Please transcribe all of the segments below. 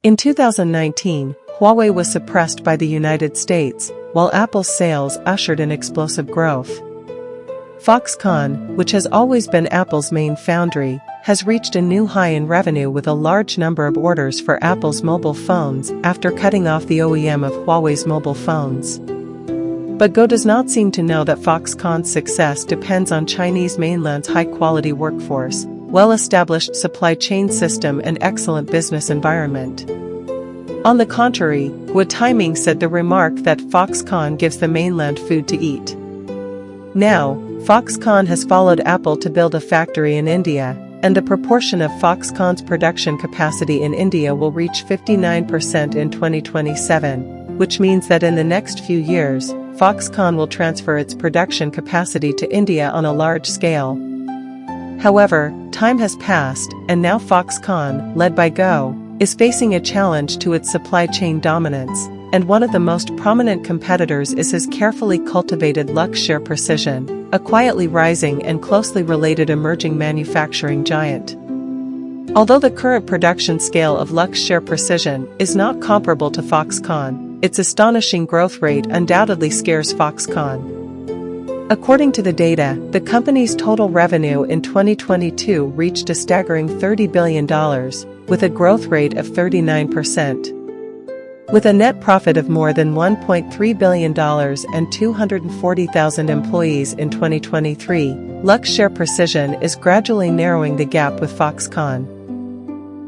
In 2019, Huawei was suppressed by the United States, while Apple's sales ushered in explosive growth. Foxconn, which has always been Apple's main foundry, has reached a new high in revenue with a large number of orders for Apple's mobile phones after cutting off the OEM of Huawei's mobile phones. But Guo does not seem to know that Foxconn's success depends on Chinese mainland's high-quality workforce, well-established supply chain system and excellent business environment. On the contrary, Guo Taiming said the remark that Foxconn gives the mainland food to eat. Now, Foxconn has followed Apple to build a factory in India, and the proportion of Foxconn's production capacity in India will reach 59% in 2027, which means that in the next few years, Foxconn will transfer its production capacity to India on a large scale. However, time has passed, and now Foxconn, led by Guo, is facing a challenge to its supply chain dominance, and one of the most prominent competitors is his carefully cultivated Luxshare Precision, a quietly rising and closely related emerging manufacturing giant. Although the current production scale of Luxshare Precision is not comparable to Foxconn, its astonishing growth rate undoubtedly scares Foxconn. According to the data, the company's total revenue in 2022 reached a staggering $30 billion, with a growth rate of 39%. With a net profit of more than $1.3 billion and 240,000 employees in 2023, Luxshare Precision is gradually narrowing the gap with Foxconn.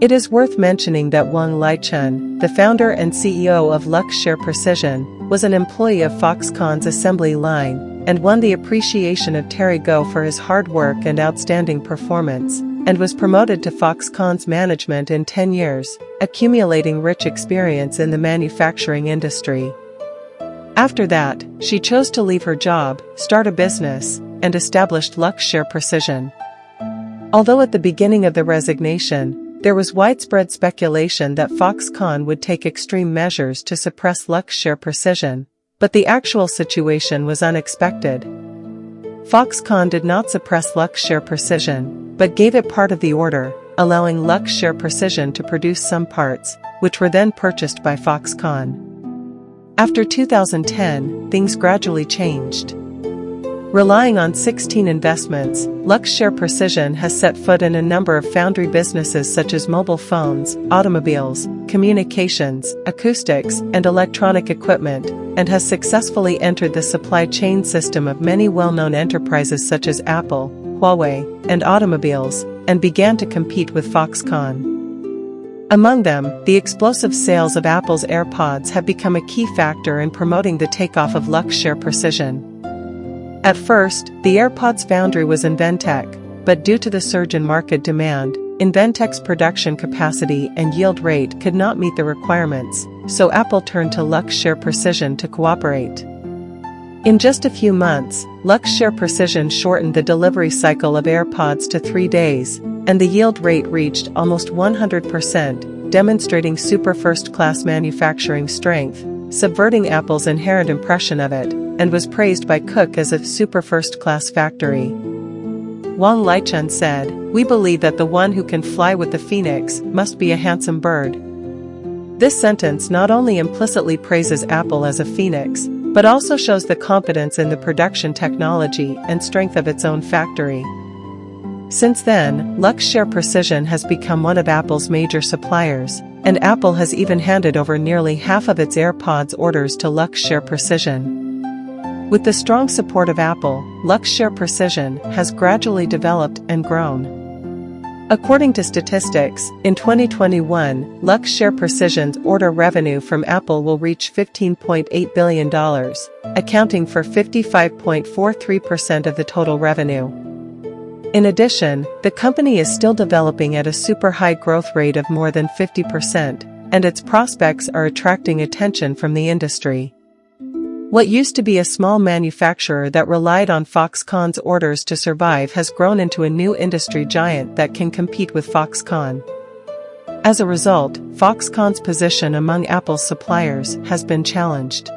It is worth mentioning that Wang Laichun, the founder and CEO of Luxshare Precision, was an employee of Foxconn's assembly line, and won the appreciation of Terry Guo for his hard work and outstanding performance, and was promoted to Foxconn's management in 10 years, accumulating rich experience in the manufacturing industry. After that, she chose to leave her job, start a business, and established Luxshare Precision. Although at the beginning of the resignation, there was widespread speculation that Foxconn would take extreme measures to suppress Luxshare Precision, but the actual situation was unexpected. Foxconn did not suppress Luxshare Precision, but gave it part of the order, allowing Luxshare Precision to produce some parts, which were then purchased by Foxconn. After 2010, things gradually changed. Relying on 16 investments, Luxshare Precision has set foot in a number of foundry businesses such as mobile phones, automobiles, communications, acoustics, and electronic equipment, and has successfully entered the supply chain system of many well-known enterprises such as Apple, Huawei, and automobiles, and began to compete with Foxconn. Among them, the explosive sales of Apple's AirPods have become a key factor in promoting the takeoff of Luxshare Precision. At first, the AirPods foundry was Inventec, but due to the surge in market demand, Inventec's production capacity and yield rate could not meet the requirements, so Apple turned to Luxshare Precision to cooperate. In just a few months, Luxshare Precision shortened the delivery cycle of AirPods to 3 days, and the yield rate reached almost 100%, demonstrating super first-class manufacturing strength, subverting Apple's inherent impression of it, and was praised by Cook as a super first-class factory. Wang Laichun said, "We believe that the one who can fly with the phoenix must be a handsome bird." This sentence not only implicitly praises Apple as a phoenix, but also shows the confidence in the production technology and strength of its own factory. Since then, Luxshare Precision has become one of Apple's major suppliers, and Apple has even handed over nearly half of its AirPods orders to Luxshare Precision. With the strong support of Apple, Luxshare Precision has gradually developed and grown. According to statistics, in 2021, Luxshare Precision's order revenue from Apple will reach $15.8 billion, accounting for 55.43% of the total revenue. In addition, the company is still developing at a super high growth rate of more than 50%, and its prospects are attracting attention from the industry. What used to be a small manufacturer that relied on Foxconn's orders to survive has grown into a new industry giant that can compete with Foxconn. As a result, Foxconn's position among Apple's suppliers has been challenged.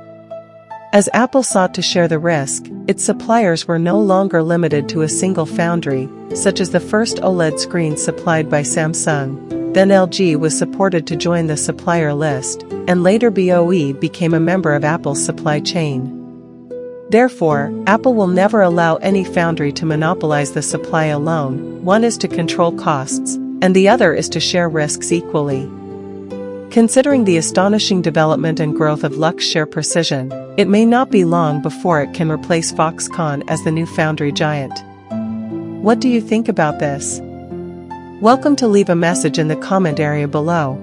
As Apple sought to share the risk, its suppliers were no longer limited to a single foundry, such as the first OLED screen supplied by Samsung. Then LG was supported to join the supplier list, and later BOE became a member of Apple's supply chain. Therefore, Apple will never allow any foundry to monopolize the supply alone. One is to control costs, and the other is to share risks equally. Considering the astonishing development and growth of Luxshare Precision, it may not be long before it can replace Foxconn as the new foundry giant. What do you think about this? Welcome to leave a message in the comment area below.